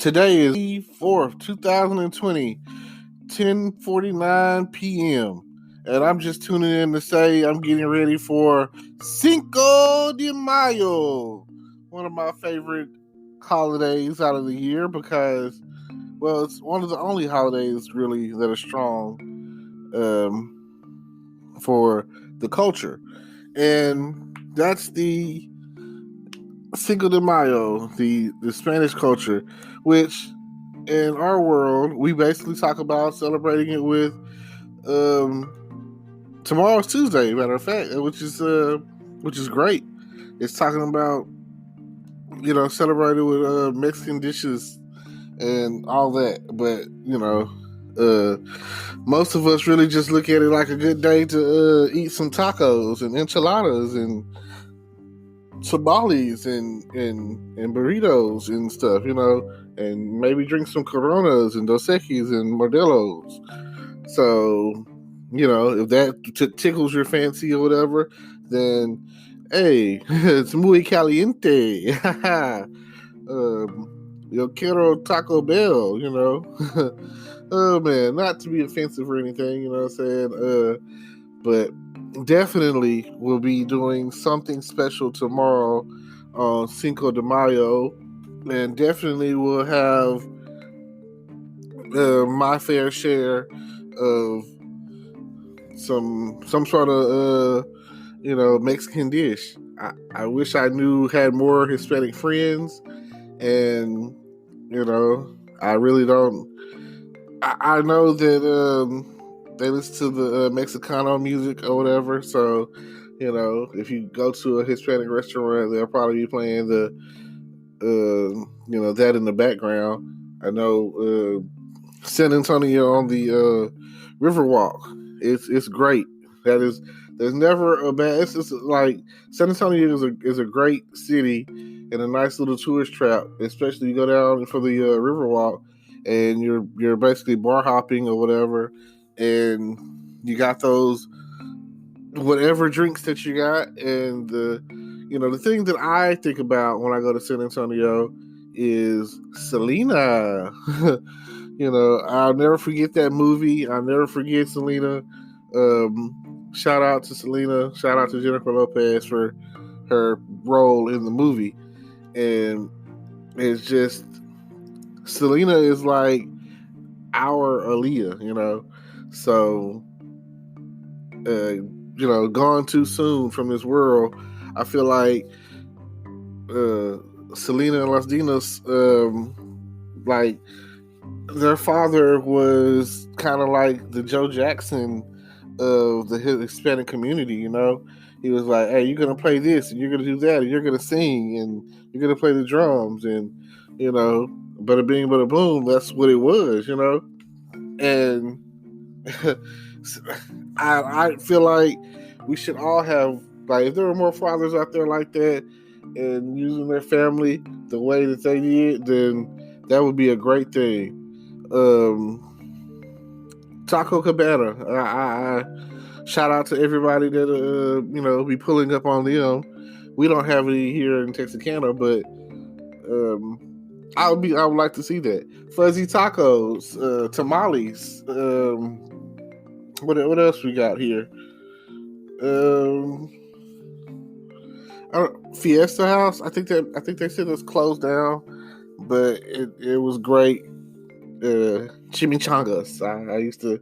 Today is May 4th, 2020, 10:49 p.m. And I'm just tuning in to say I'm getting ready for Cinco de Mayo, one of my favorite holidays out of the year because, well, it's one of the only holidays really that are strong for the culture. And that's the Cinco de Mayo, the Spanish culture, which in our world we basically talk about celebrating it with tomorrow's Tuesday, matter of fact, which is great. It's talking about celebrating with Mexican dishes and all that, but most of us really just look at it like a good day to eat some tacos and enchiladas and tamales and burritos and stuff, and maybe drink some Coronas and Dos Equis and Modelos. So, if that tickles your fancy or whatever, then hey, it's muy caliente. Yo quiero Taco Bell, Oh man, not to be offensive or anything, you know what I'm saying? But definitely we'll be doing something special tomorrow on Cinco de Mayo, and definitely we'll have my fair share of some sort of Mexican dish. I wish I had more Hispanic friends, and I really don't. I know that they listen to the Mexicano music or whatever. So, if you go to a Hispanic restaurant, they'll probably be playing that in the background. I know San Antonio on the Riverwalk. It's great. There's never a bad. It's just like San Antonio is a great city and a nice little tourist trap, especially you go down for the Riverwalk and you're basically bar hopping or whatever, and you got those whatever drinks that you got, and the thing that I think about when I go to San Antonio is Selena. I'll never forget that movie. I'll never forget Selena. Shout out to Selena. Shout out to Jennifer Lopez for her role in the movie. And it's just, Selena is like our Aaliyah, So, gone too soon from this world. I feel like Selena and Las Dinas, like, their father was kind of like the Joe Jackson of the Hispanic community, He was like, hey, you're going to play this, and you're going to do that, and you're going to sing, and you're going to play the drums, and, bada bing, bada boom, that's what it was, And I feel like we should all have, like, if there were more fathers out there like that and using their family the way that they did, then that would be a great thing. Taco Cabana. I shout out to everybody that be pulling up on them. We don't have any here in Texarkana, but I would like to see that. Fuzzy tacos, tamales. What else we got here? Fiesta House. I think they said it's closed down, but it was great. Chimichangas. I used to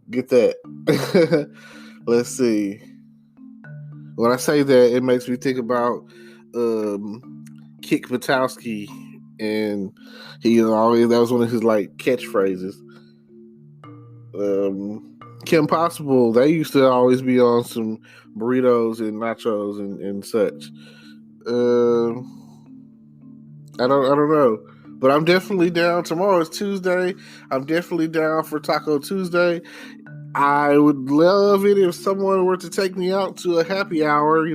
get that. Let's see. When I say that, it makes me think about Kick Butowski, and he always, that was one of his like catchphrases. Kim Possible, they used to always be on some burritos and nachos and such. I don't know. But I'm definitely down. Tomorrow is Tuesday. I'm definitely down for Taco Tuesday. I would love it if someone were to take me out to a happy hour,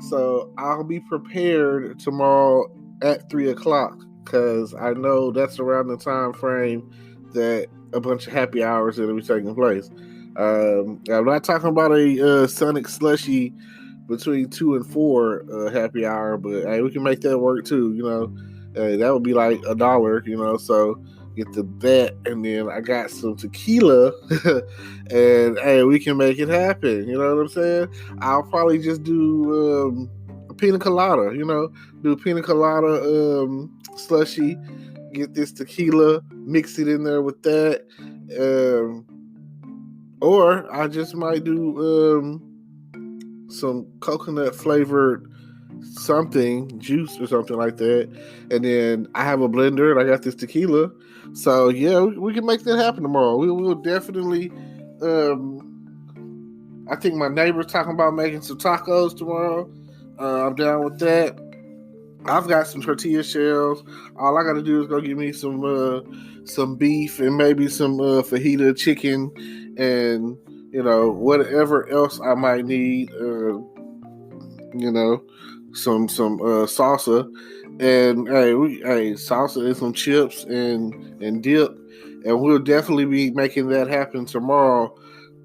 So I'll be prepared tomorrow at 3:00 because I know that's around the time frame that a bunch of happy hours that'll be taking place. I'm not talking about a Sonic Slushy between 2 and 4 happy hour, but hey, we can make that work too, That would be like $1, so get that, and then I got some tequila, and hey, we can make it happen. You know what I'm saying? I'll probably just do a pina colada. Do pina colada slushy. Get this tequila, mix it in there with that, or I just might do some coconut flavored something, juice or something like that. And then I have a blender and I got this tequila. So yeah, we can make that happen tomorrow. We will definitely. I think my neighbor's talking about making some tacos tomorrow. I'm down with that. I've got some tortilla shells. All I got to do is go get me some beef and maybe some fajita chicken and whatever else I might need. Some salsa, and salsa and some chips and dip, and we'll definitely be making that happen tomorrow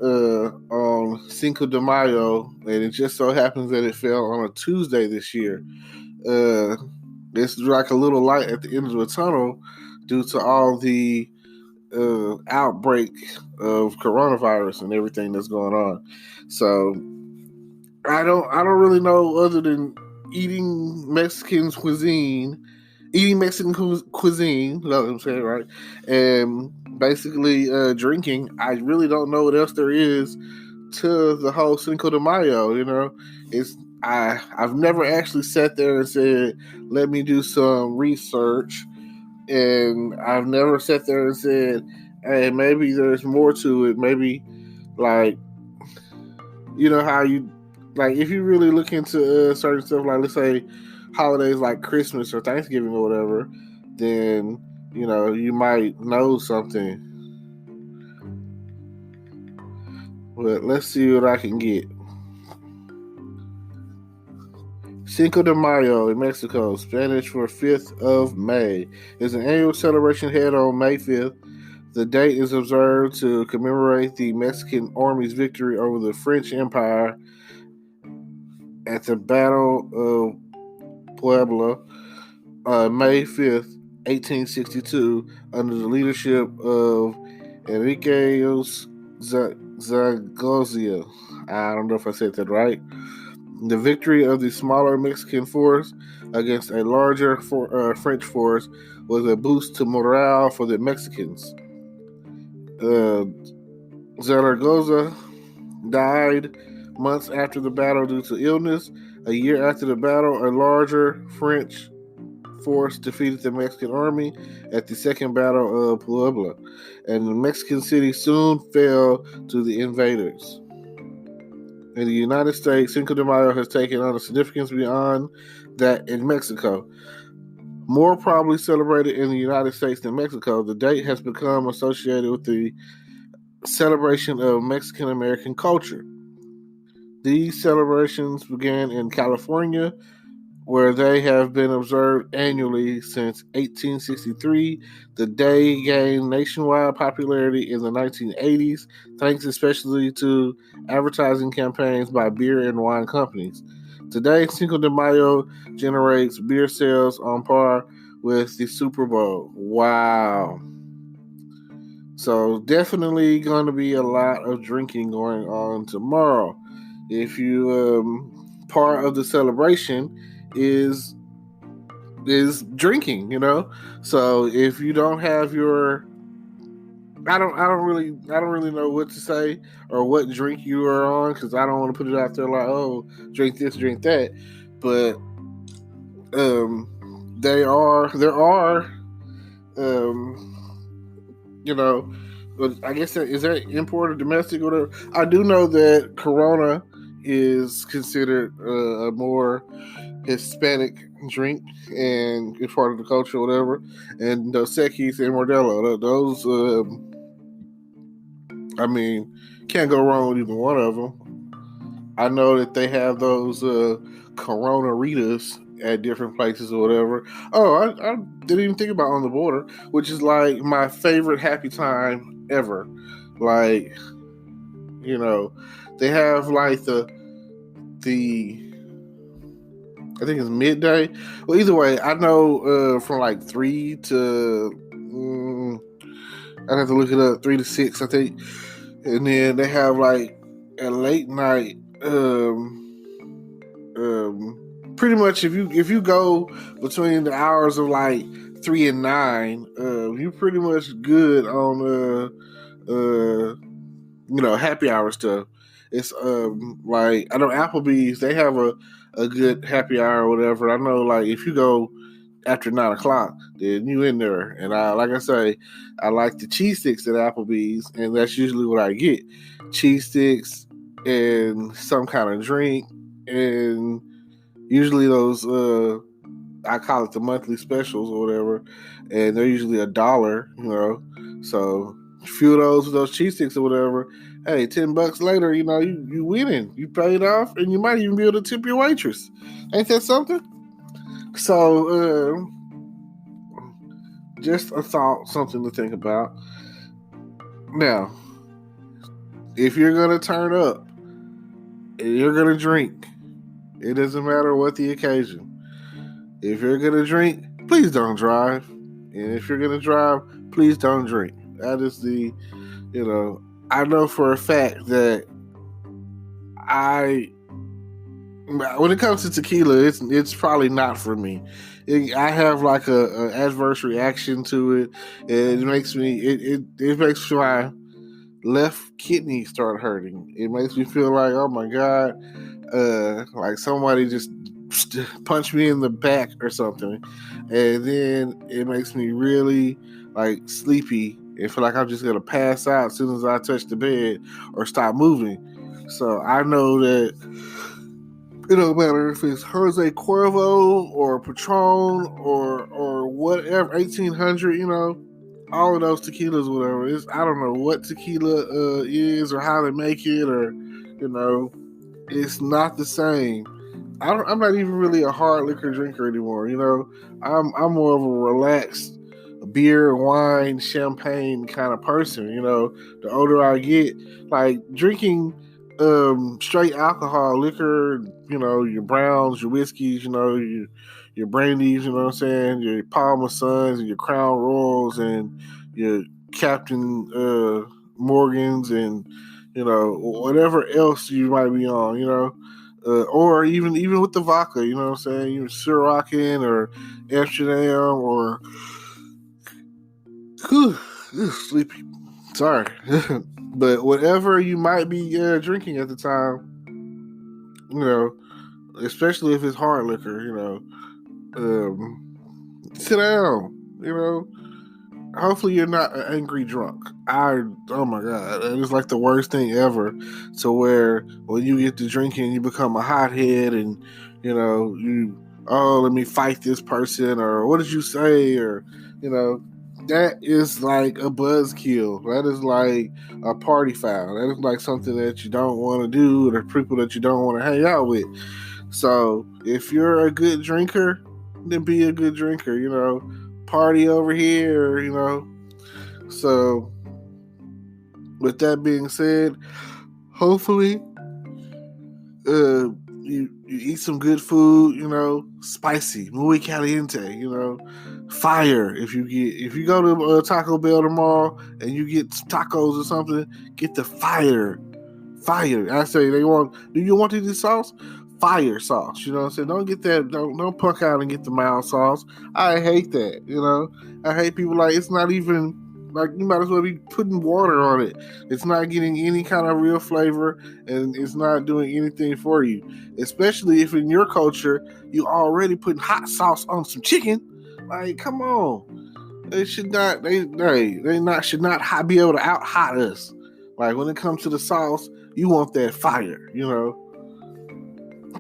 on Cinco de Mayo, and it just so happens that it fell on a Tuesday this year. This is like a little light at the end of the tunnel due to all the outbreak of coronavirus and everything that's going on. So I don't really know other than eating Mexican cuisine, you know what I'm saying, right? And basically drinking. I really don't know what else there is to the whole Cinco de Mayo. I've never actually sat there and said, let me do some research, and I've never sat there and said, hey, maybe there's more to it. Maybe like, how you, like, if you really look into certain stuff, like let's say holidays like Christmas or Thanksgiving or whatever, then you might know something. But let's see what I can get. Cinco de Mayo in Mexico, Spanish for 5th of May, is an annual celebration held on May 5th. The date is observed to commemorate the Mexican Army's victory over the French Empire at the Battle of Puebla, May 5th, 1862, under the leadership of Enrique Zaragoza. I don't know if I said that right. The victory of the smaller Mexican force against a larger French force was a boost to morale for the Mexicans. Zaragoza died months after the battle due to illness. A year after the battle, a larger French force defeated the Mexican army at the Second Battle of Puebla, and the Mexican city soon fell to the invaders. In the United States, Cinco de Mayo has taken on a significance beyond that in Mexico. More probably celebrated in the United States than Mexico, the date has become associated with the celebration of Mexican American culture. These celebrations began in California, where they have been observed annually since 1863. The day gained nationwide popularity in the 1980s, thanks especially to advertising campaigns by beer and wine companies. Today, Cinco de Mayo generates beer sales on par with the Super Bowl. Wow. So definitely going to be a lot of drinking going on tomorrow. If you part of the celebration is drinking, So if you don't have your, I don't really know what to say or what drink you are on, because I don't want to put it out there like, oh, drink this, drink that. But there are I guess is that import or domestic or whatever. I do know that Corona is considered a more Hispanic drink and it's part of the culture or whatever. And Dos Equis and Modelo, those, can't go wrong with either one of them. I know that they have those Corona Ritas at different places or whatever. Oh, I didn't even think about On the Border, which is like my favorite happy time ever. Like, they have like the I think it's midday. Well, either way, I know from like 3 to I'd have to look it up, 3 to 6, I think. And then they have like a late night. Pretty much, if you go between the hours of like 3 and 9, you're pretty much good on happy hour stuff. It's like, I know Applebee's, they have a good happy hour or whatever. I know, like, if you go after 9 o'clock, then you in there. And like I say, I like the cheese sticks at Applebee's, and that's usually what I get: cheese sticks and some kind of drink, and usually those I call it the monthly specials or whatever, and they're usually $1. So a few of those with those cheese sticks or whatever. Hey, $10 later, you winning. You paid off, and you might even be able to tip your waitress. Ain't that something? So, just a thought, something to think about. Now, if you're gonna turn up and you're gonna drink, it doesn't matter what the occasion. If you're gonna drink, please don't drive. And if you're gonna drive, please don't drink. That is I know for a fact that when it comes to tequila, it's probably not for me. I have like a adverse reaction to it, and it makes my left kidney start hurting. It makes me feel like, oh my God, like somebody just punched me in the back or something, and then it makes me really like sleepy and feel like I'm just gonna pass out as soon as I touch the bed or stop moving. So I know that it don't matter if it's Jose Cuervo or Patron or whatever, 1800, all of those tequilas, whatever. I don't know what tequila is or how they make it, or it's not the same. I'm not even really a hard liquor drinker anymore. I'm more of a relaxed beer, wine, champagne kind of person. The older I get, like drinking straight alcohol, liquor, your browns, your whiskeys, your brandies, you know what I'm saying, your Palmer Suns and your Crown Royals and your Captain Morgans and whatever else you might be on, or even with the vodka, you know what I'm saying, even Syrah or Amsterdam or sleepy. Sorry. But whatever you might be drinking at the time, especially if it's hard liquor, sit down, hopefully you're not an angry drunk. Oh my God, it's like the worst thing ever, to where when you get to drinking, you become a hothead and, let me fight this person, or what did you say, or, that is like a buzzkill. That is like a party foul. That is like something that you don't want to do, or people that you don't want to hang out with. So if you're a good drinker, then be a good drinker, party over here, So with that being said, hopefully you eat some good food, spicy, muy caliente, fire. If you go to Taco Bell tomorrow and you get some tacos or something, get the fire. I say, do you want to eat this sauce? Fire sauce, you know what I'm saying? Don't get that, don't punk out and get the mild sauce. I hate that, I hate people like, it's not even, like, you might as well be putting water on it. It's not getting any kind of real flavor, and it's not doing anything for you. Especially if in your culture, you already putting hot sauce on some chicken. Like, come on. They should not, should not be able to out hot us. Like, when it comes to the sauce, you want that fire,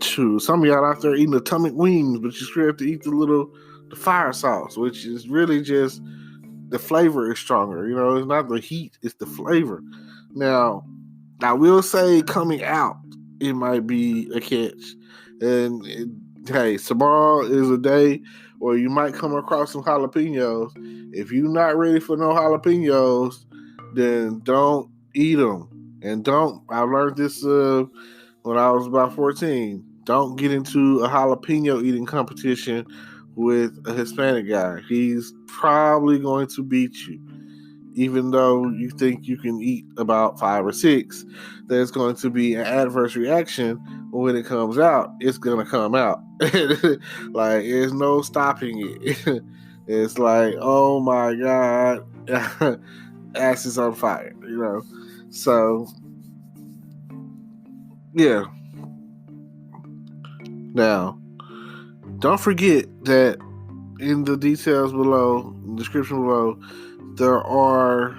True. Some of y'all out there eating atomic wings, but you still have to eat the fire sauce, which is really just, the flavor is stronger. It's not the heat, it's the flavor. Now, I will say, coming out, it might be a catch. And hey, tomorrow is a day where you might come across some jalapenos. If you're not ready for no jalapenos, then don't eat them. And I learned this when I was about 14. don't get into a jalapeno eating competition with a Hispanic guy. He's probably going to beat you. Even though you think you can eat about 5 or 6, there's going to be an adverse reaction when it comes out. It's going to come out. Like, there's no stopping it. It's like, oh my God, ass is on fire, So, yeah. Now, don't forget that in the details below, in the description below, there are,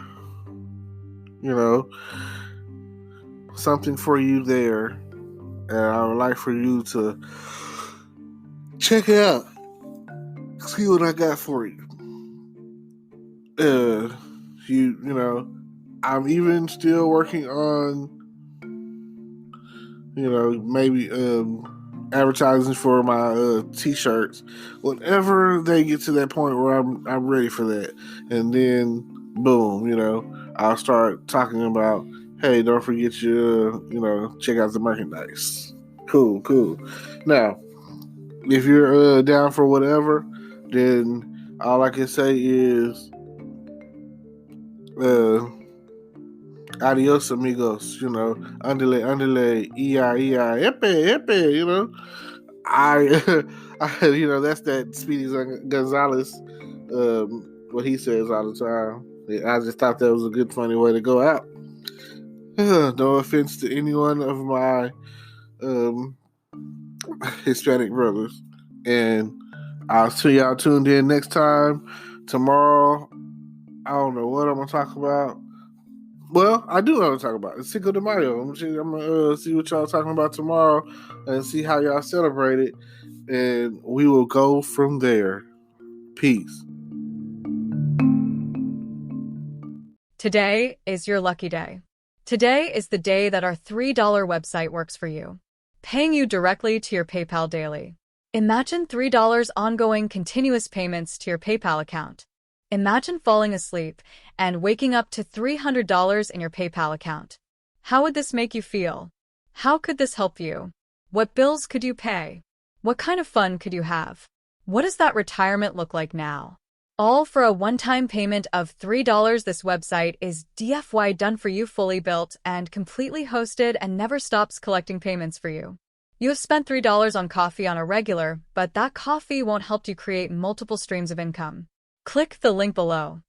something for you there. And I would like for you to check it out. See what I got for you. I'm even still working on, maybe advertising for my t-shirts. Whenever they get to that point where I'm ready for that, and then boom, I'll start talking about, hey, don't forget your, check out the merchandise. Cool. Now, if you're down for whatever, then all I can say is adios amigos, andale, epe, that's that Speedy Gonzalez, what he says all the time. I just thought that was a good, funny way to go out. No offense to any one of my Hispanic brothers. And I'll see y'all tuned in next time. Tomorrow, I don't know what I'm going to talk about. Well, I do know what to talk about. It's Cinco de Mayo. I'm going to see what y'all talking about tomorrow and see how y'all celebrate it. And we will go from there. Peace. Today is your lucky day. Today is the day that our $3 website works for you, paying you directly to your PayPal daily. Imagine $3 ongoing continuous payments to your PayPal account. Imagine falling asleep and waking up to $300 in your PayPal account. How would this make you feel? How could this help you? What bills could you pay? What kind of fun could you have? What does that retirement look like now? All for a one-time payment of $3. This website is DFY done for you, fully built and completely hosted, and never stops collecting payments for you. You have spent $3 on coffee on a regular, but that coffee won't help you create multiple streams of income. Click the link below.